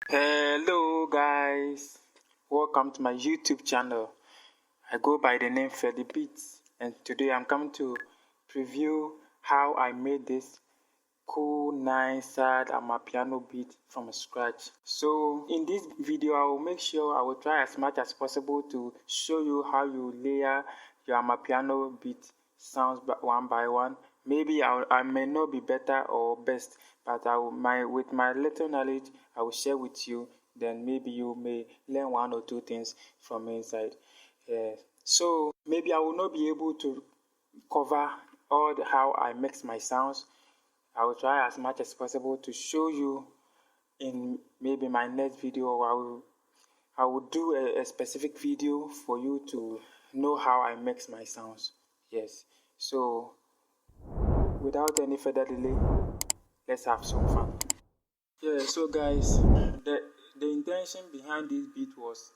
Hello guys, welcome to my YouTube channel. I go by the name Fredybeatz, and today I'm coming to preview how I made this cool, nice, sad Amapiano beat from scratch. So in this video, I will make sure I will try as much as possible to show you how you layer your Amapiano beat sounds one by one. Maybe I may not be better or best, but with my little knowledge, I will share with you. Then maybe you may learn one or two things from inside. So maybe I will not be able to cover how I mix my sounds. I will try as much as possible to show you in maybe my next video, or I will do a specific video for you to know how I mix my sounds. Yes. So without any further delay, let's have some fun. Yeah, so guys, the intention behind this beat was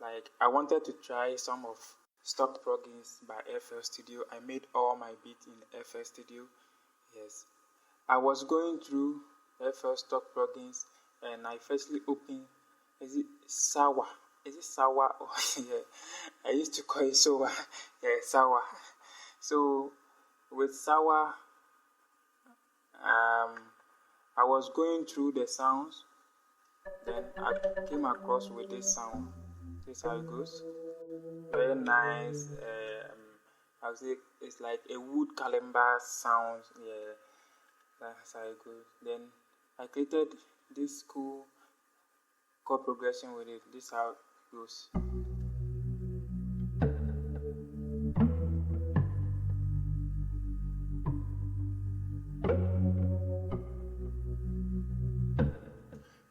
like I wanted to try some of stock plugins by FL Studio. I made all my beats in FL Studio. Yes. I was going through FL stock plugins and I firstly opened, is it Sawa? Is it Sawa? Oh, yeah. I used to call it Sawa. Yeah, Sawa. So with Sawa, I was going through the sounds, then I came across with this sound. This is how it goes. Very nice. I would say it's like a wood kalimba sound. Yeah, that's how it goes. Then I created this cool chord progression with it. This is how it goes.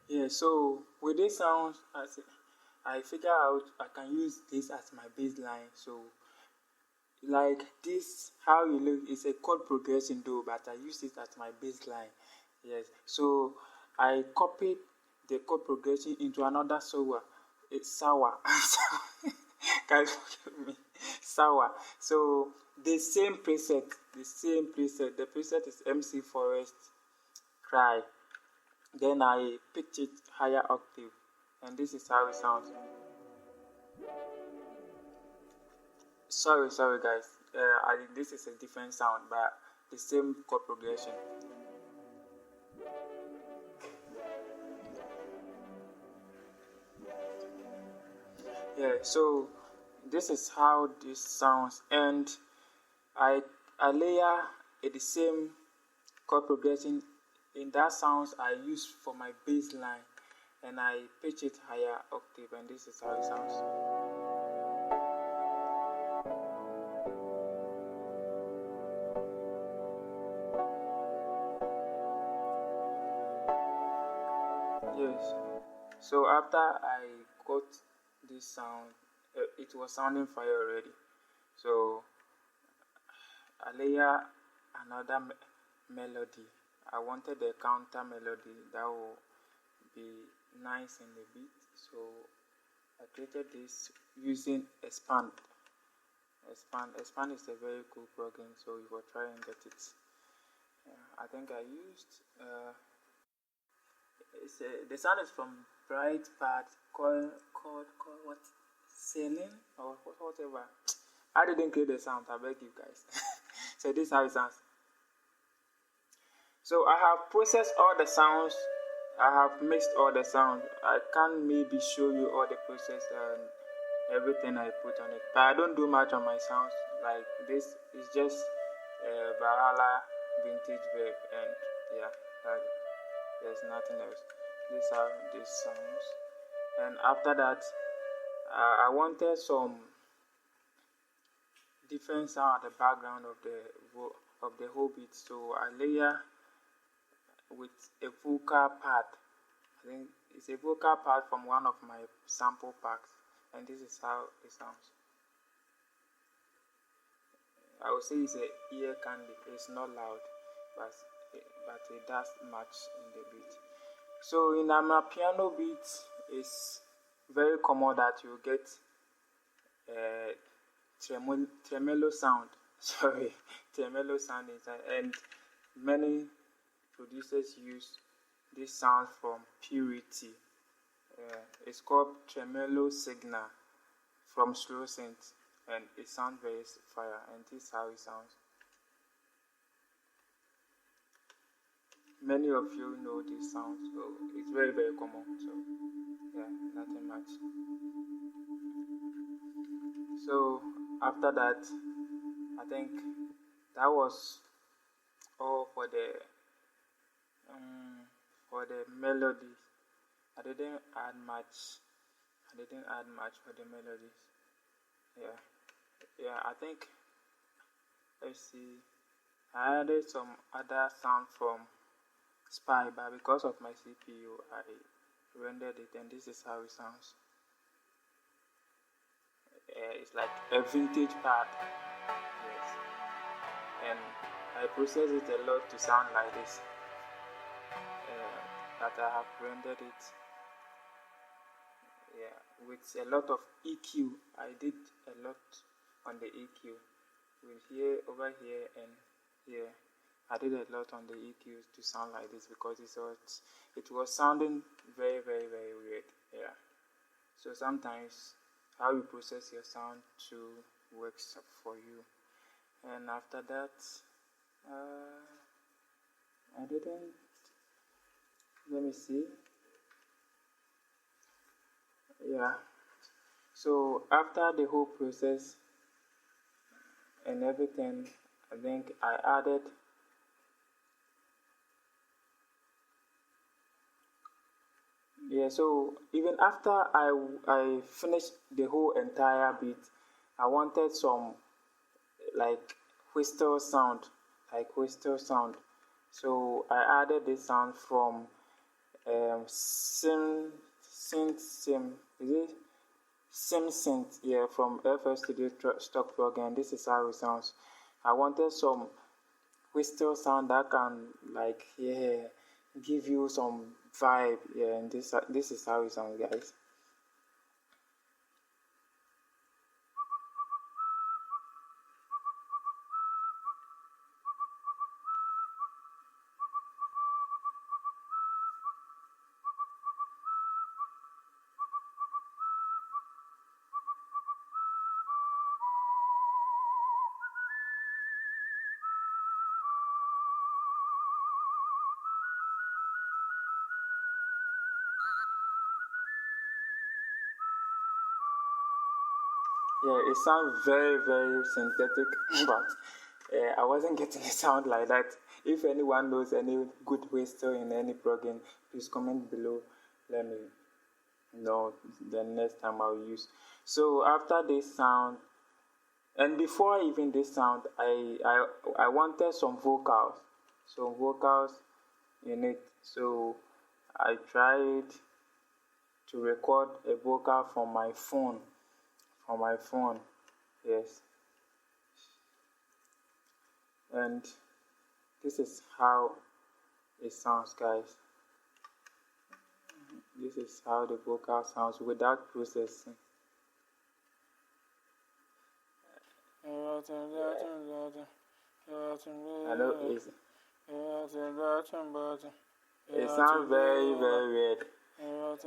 Yeah, so with this sound, I figure out I can use this as my bass line. So like this, how you look is a chord progression though, but I use it as my bass line. Yes, so I copied the chord progression into another sour. It's sour. Guys, forgive me. Sour. So the same preset. The preset is MC Forest Cry. Then I pitch it higher octave, and this is how it sounds. Sorry guys. This is a different sound, but the same chord progression. Yeah, so this is how this sounds, and I layer the same chord progression in that sounds I use for my bass line, and I pitch it higher octave, and this is how it sounds. Yes. So after I got this sound, it was sounding fire already. So I layer another melody. I wanted a counter melody that will be nice in the beat. So I created this using Expand. Expand is a very cool plugin, so you will try and get it. I think I used the sound is from Breitbart called what? Selling or whatever. I didn't create the sound, I beg you guys. So this is how it sounds. So I have processed all the sounds. I have mixed all the sounds. I can't maybe show you all the process and everything I put on it. But I don't do much on my sounds. Like this is just Valhalla vintage verb, and yeah, there's nothing else. This is how this sounds. And after that, I wanted some different sound at the background of the whole beat. So I layer with a vocal part. I think it's a vocal part from one of my sample packs, and this is how it sounds. I would say it's a ear candy. It's not loud, but it does much in the beat. So in Amapiano beats, it's very common that you get tremolo sound. Sorry, tremolo sound inside, and many producers use this sound from Purity. It's called tremolo signal from slow synth, and it sounds very fire, and this is how it sounds. Many of you know this sound, so it's very very common. So yeah, nothing much. So after that, I think that was all for the melodies. I didn't add much. For the melodies. Yeah. I think, let's see. I added some other sound from Spy, but because of my CPU, I rendered it, and this is how it sounds. It's like a vintage pad. Yes. And I process it a lot to sound like this. That I have rendered it. Yeah, with a lot of EQ. I did a lot on the EQ. With here, over here, and here. I did a lot on the EQs to sound like this because it was sounding very, very, very weird. Yeah. So sometimes how you process your sound to works for you. And after that, I didn't. Let me see. Yeah. So after the whole process and everything, I think I added. Yeah, so even after I finished the whole entire beat, I wanted some like whistle sound, So I added this sound from sim synth, yeah, from FL Studio stock plugin. This is how it sounds. I wanted some whistle sound that can give you some vibe, yeah, and this is how it sounds, guys. Yeah, it sounds very, very synthetic, but I wasn't getting a sound like that. If anyone knows any good whistle in any plugin, please comment below. Let me know the next time I'll use. So after this sound, and before even this sound, I wanted some vocals in it. So I tried to record a vocal from my phone. Yes, and this is how it sounds, guys. This is how the vocal sounds without processing. I know it sounds very, very weird.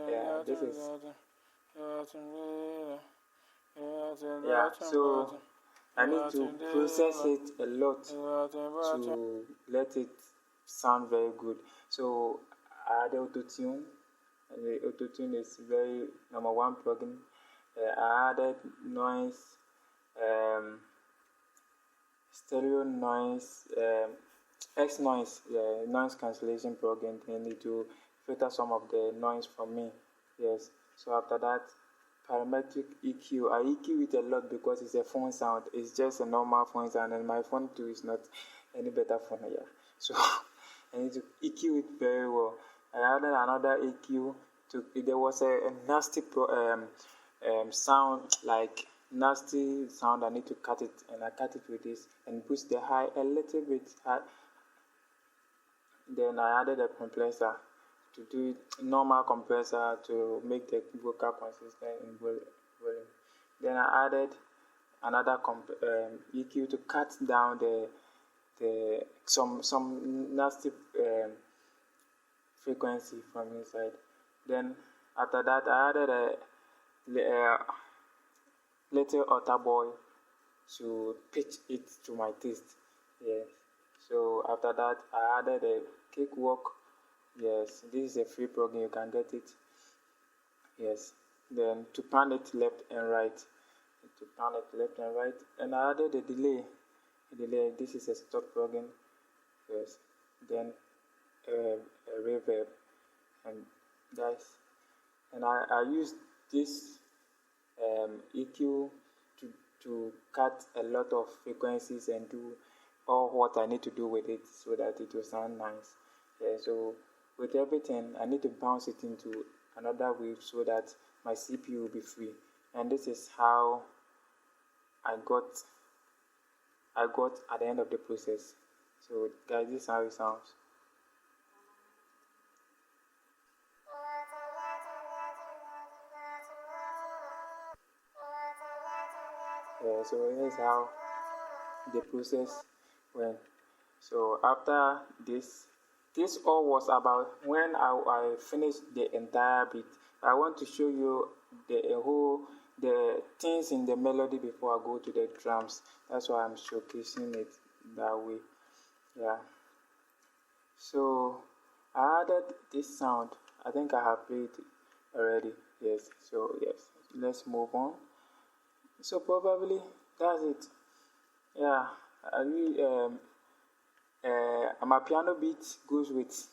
Yeah, this is. Yeah, so I need to process it a lot to let it sound very good. So I add auto-tune, and the auto-tune is very #1 plugin. I added noise, stereo noise, X noise, noise cancellation plugin. I need to filter some of the noise from me. Yes. So after that, parametric EQ. I EQ it a lot because it's a phone sound. It's just a normal phone sound, and my phone too is not any better phone here. So I need to EQ it very well. I added another EQ there was a nasty sound, like nasty sound. I need to cut it, and I cut it with this and push the high a little bit high. Then I added a compressor to do it, normal compressor to make the vocal consistent in volume. Then I added another EQ to cut down some nasty frequency from inside. Then After that, I added a little otter boy to pitch it to my taste. Yes. So after that, I added a cakewalk. Yes, this is a free plugin, you can get it. Yes. Then to pan it left and right. To pan it left and right. And I added a delay. This is a stock plugin. Yes. Then a reverb. And guys, and I used this EQ to cut a lot of frequencies and do all what I need to do with it so that it will sound nice. Yeah, so with everything, I need to bounce it into another wave so that my CPU will be free. And this is how I got at the end of the process. So guys, this is how it sounds. Yeah, so here's how the process went. So after this all was about when I finished the entire beat. I want to show you the things in the melody before I go to the drums. That's why I'm showcasing it that way. Yeah. So I added this sound. I think I have played it already. Yes. So yes, let's move on. So probably that's it. Yeah. Amapiano beat goes with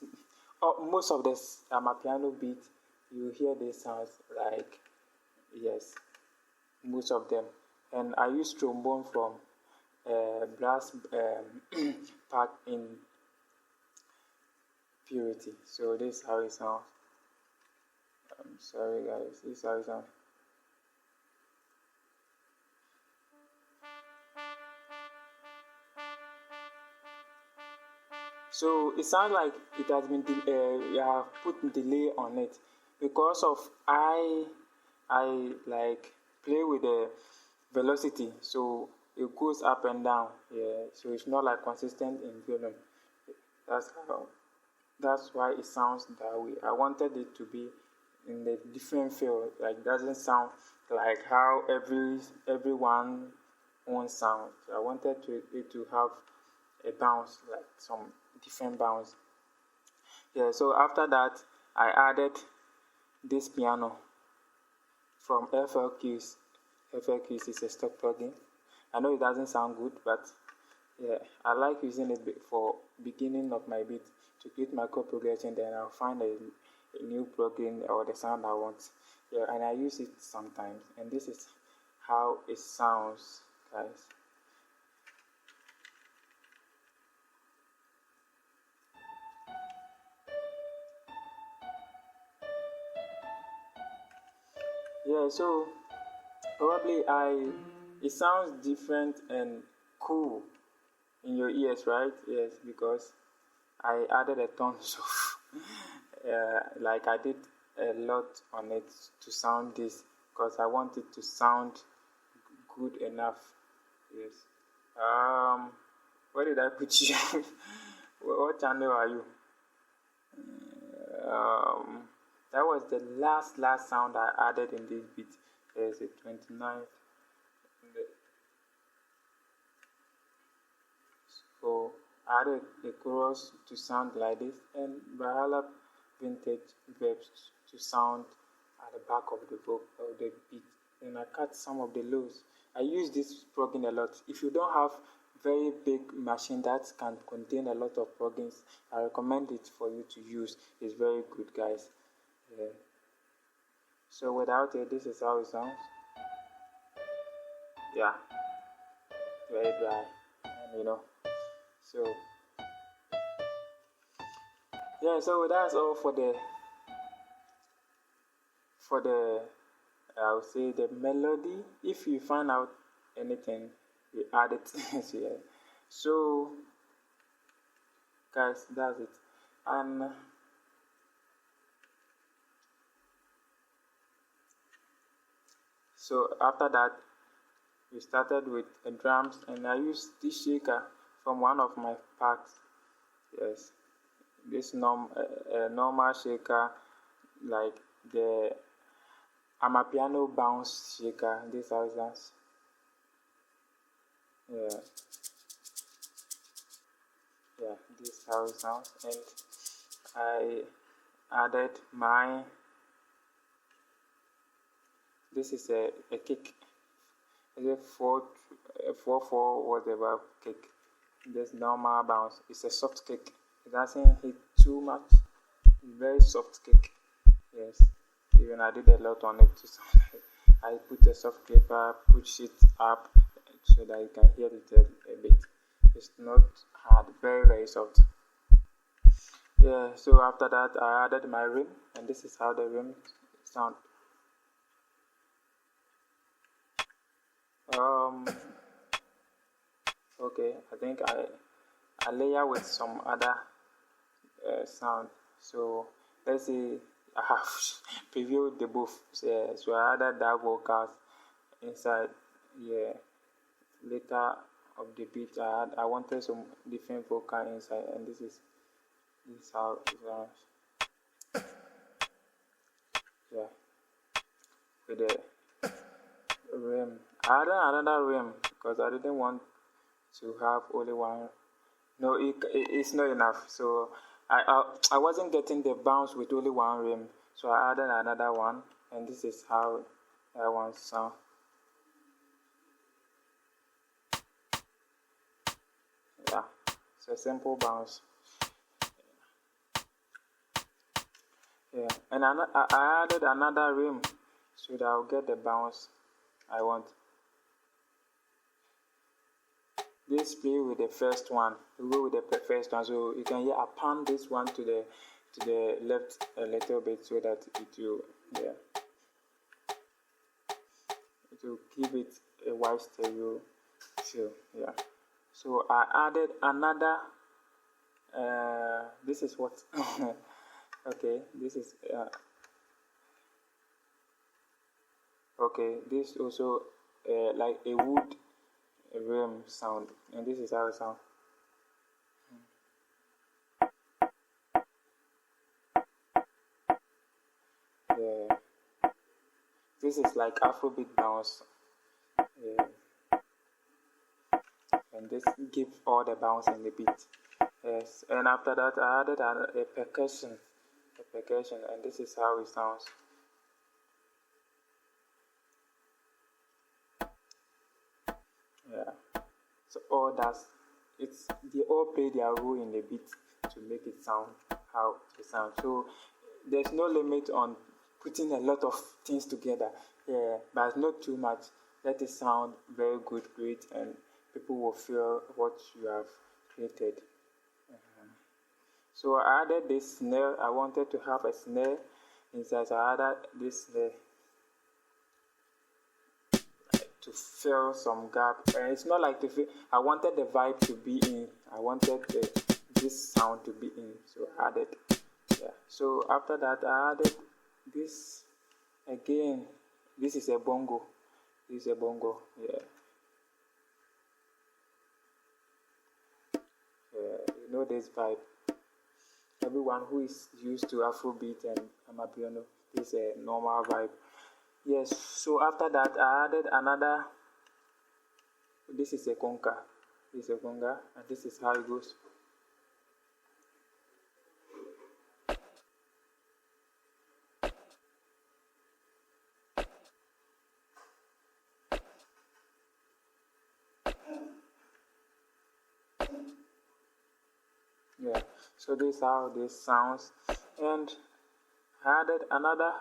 most of the Amapiano beat. You hear these sounds like, yes, most of them. And I use trombone from brass pack in Purity. So this is how it sounds. I'm sorry guys, this is how it sounds. So it sounds like it has been you have put delay on it because of I like play with the velocity, so it goes up and down. Yeah, so it's not like consistent in volume. That's why it sounds that way. I wanted it to be in a different feel, like doesn't sound like how everyone own sound. So I wanted it to have a bounce, like some different bounce. Yeah, so after that I added this piano from FLQs. FLQs is a stock plugin. I know it doesn't sound good, but yeah, I like using it for beginning of my beat to create my chord progression. Then I'll find a new plugin or the sound I want. Yeah, and I use it sometimes. And this is how it sounds, guys. Yeah, so probably it sounds different and cool in your ears, right? Yes, because I added a tons of like I did a lot on it to sound this because I want it to sound good enough. Yes. Where did I put you? What channel are you? That was the last sound I added in this beat. There's a 29th. So I added a chorus to sound like this and Whatapp vintage verbs to sound at the back of the beat. And I cut some of the lows. I use this plugin a lot. If you don't have very big machine that can contain a lot of plugins, I recommend it for you to use. It's very good, guys. Yeah. So without it, this is how it sounds. Yeah, very dry, and so yeah. So that's all for the I would say the melody. If you find out anything, you add it. Yeah. So guys, that's it. And so after that, we started with the drums, and I used this shaker from one of my packs. Yes, this normal shaker, like the Amapiano bounce shaker. This how it sounds. Yeah, yeah, this is how it sounds. And I added my, this is a kick. It's a 4/4 whatever kick. This normal bounce. It's a soft kick. It doesn't hit too much. It's very soft kick. Yes. Even I did a lot on it to sound like I put a soft clipper, push it up so that you can hear it a bit. It's not hard, very soft. Yeah, so after that I added my rim, and this is how the rim sound. Okay, I think I layer with some other sound. So let's see, I have previewed the both. So I added that vocals inside. Yeah, later of the beat I wanted some different vocal inside, and this is how it sounds. Yeah, with the rim. I added another rim because I didn't want to have only one. No, it's not enough. So I wasn't getting the bounce with only one rim, so I added another one, and this is how that one sounds. Yeah, it's a simple bounce. Yeah, and I added another rim so that I'll get the bounce I want. This play with the first one. We go with the first one, so you can hear I pan this one to the left a little bit so that it will, yeah, it will give it a wide stereo feel. Yeah. So I added another. This is what. Okay, this is. Okay, this also like a wood rim sound, and this is how it sounds. Yeah, this is like afrobeat bounce. Yeah. And this gives all the bounce in the beat. Yes, and after that I added a percussion, and this is how it sounds. Yeah, so all that's they all play their role in the beat to make it sound how it sounds. So there's no limit on putting a lot of things together. Yeah, but not too much. Let it sound very good, great, and people will feel what you have created. So I added this snare. I wanted to have a snare inside, so I added this snare to fill some gap. And it's not like to fill, I wanted the vibe to be in. I wanted this sound to be in, so I added. Yeah. So after that, I added this again. This is a bongo. This is a bongo. Yeah. You know this vibe. Everyone who is used to Afrobeat and Amapiano, this is a normal vibe. Yes, so after that I added another. This is a conga. This is a conga, and this is how it goes. Yeah, so this is how this sounds, and I added another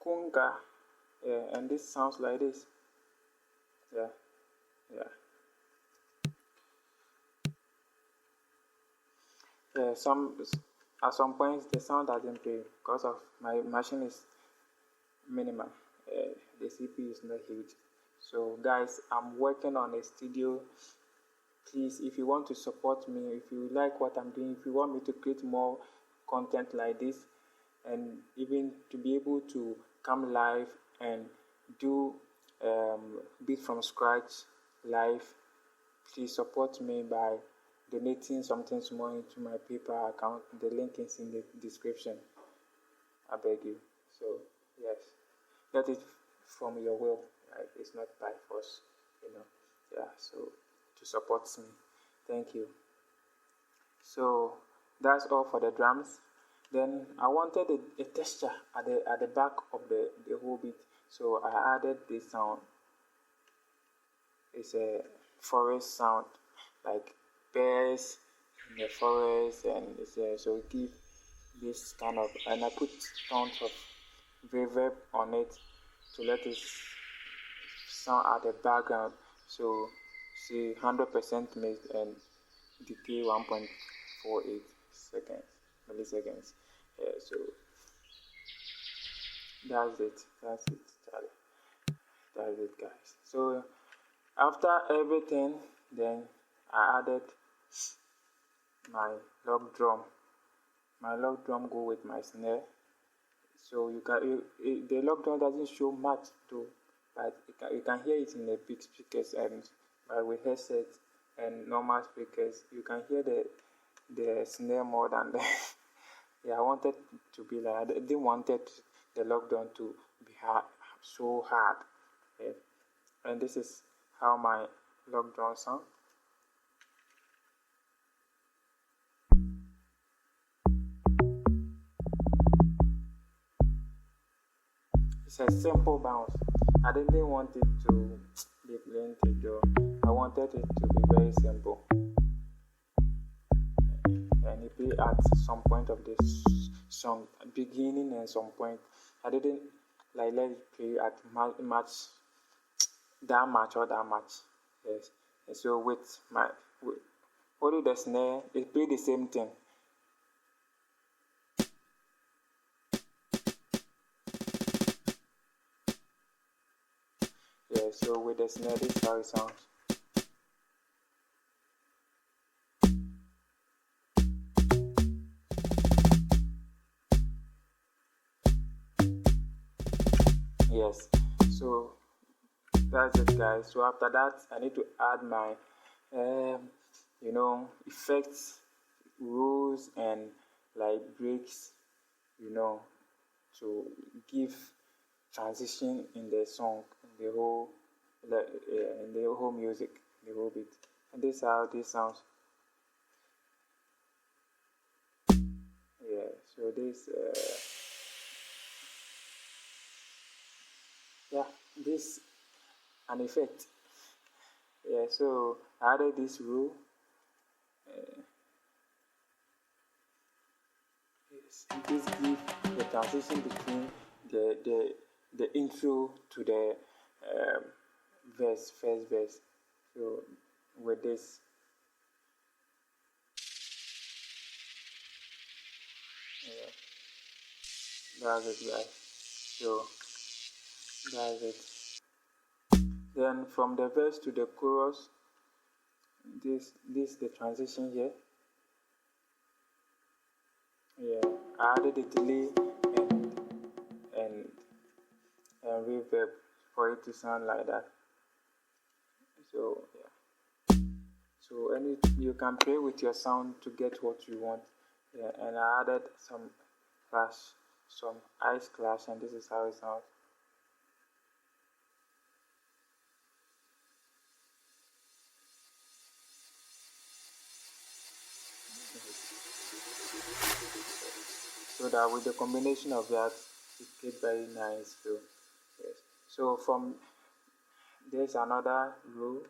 conga. Yeah, and this sounds like this. Yeah, yeah. Yeah, at some points the sound doesn't play because of my machine is minimal. The CPU is not huge. So guys, I'm working on a studio. Please, if you want to support me, if you like what I'm doing, if you want me to create more content like this, and even to be able to come live and do beat from scratch live, please support me by donating something small into my PayPal account. The link is in the description. I beg you. So yes, get it from your will. Right? It's not by force. Yeah. So to support me, thank you. So that's all for the drums. Then I wanted a texture at the back of the whole beat, so I added this sound. It's a forest sound, like bears in the forest, and so give this kind of, and I put tons of reverb on it to let it sound at the background. So see 100% mixed and decay 1.48 milliseconds. Yeah, so that's it, Charlie. That's it, guys. So after everything, then I added my log drum. My log drum go with my snare. So the log drum doesn't show much too, but you can hear it in the big speakers, and with headsets and normal speakers, you can hear the snare more than the yeah. I wanted to be like, I didn't wanted the log drum to be so hard. Yeah. And this is how my log drum sound. It's a simple bounce. I didn't want it to be plenty though. I wanted it to be very simple. And it play at some point of this song, beginning and some point. I didn't like let it play at much that much. Yes. And so with only the snare, it play the same thing. Yeah, so with the snare, this is how it sounds. Yes, so that's it, guys. So after that, I need to add my effects, rules, and like breaks, to give transition in the song, in the whole music, the whole beat. And this is how this sounds. Yeah, so this this an effect. Yeah, so I added this rule. This gives the transition between the intro to the first verse. So with this, that's it, guys. So that's it. Then from the verse to the chorus, this the transition here. Yeah, I added a delay and reverb for it to sound like that. So yeah. So you can play with your sound to get what you want. Yeah, and I added some ice clash, and this is how it sounds. So that with the combination of that, it gets very nice feel. Yes. So from there's another rule.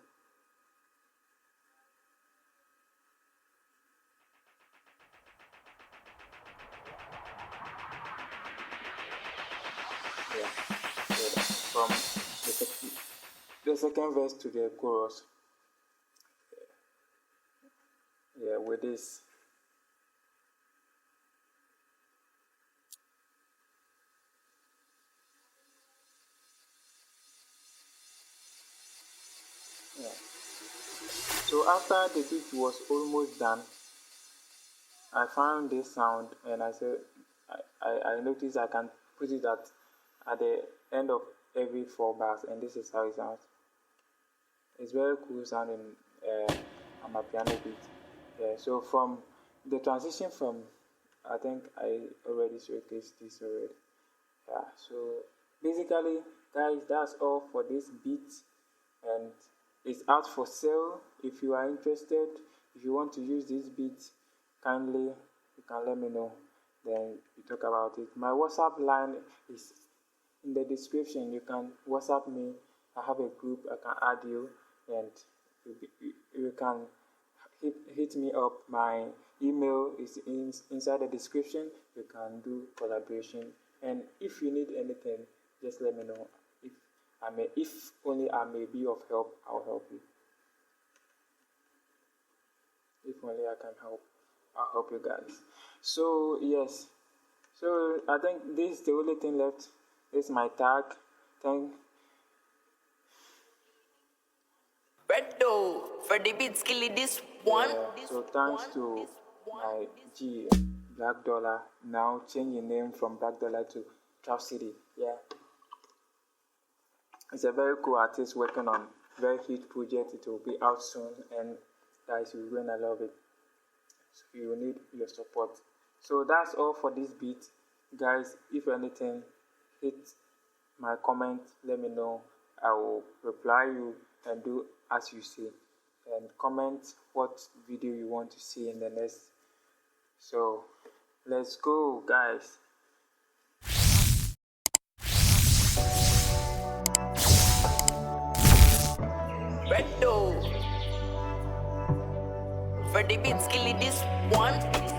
Yeah. So from the second verse to the chorus. Yeah, with this. Yeah. So after the beat was almost done, I found this sound and I said, I noticed I can put it at the end of every 4 bars, and this is how it sounds. It's very cool sounding Amapiano beat. Yeah, so from the transition from I think I already showcased this already. Yeah, so basically guys, that's all for this beat, and it's out for sale. If you are interested, if you want to use this beat, kindly you can let me know, then we talk about it. My WhatsApp line is in the description. You can WhatsApp me. I have a group, I can add you, and you can hit me up. My email is inside the description. You can do collaboration, and if you need anything, just let me know. If only I may be of help, I'll help you. If only I can help, I'll help you guys. So yes, so I think this is the only thing left. This is my tag. Fredybeatz killing this one. Yeah, so thanks to my G, Black Dollar, now changing name from Black Dollar to Trap City. Yeah, it's a very cool artist working on very huge project. It will be out soon, and guys, you're gonna love it. So you need your support. So that's all for this beat, guys. If anything, hit my comment, let me know. I will reply you and do as you say, and comment what video you want to see in the next. So let's go, guys. Fredybeatz killing this one.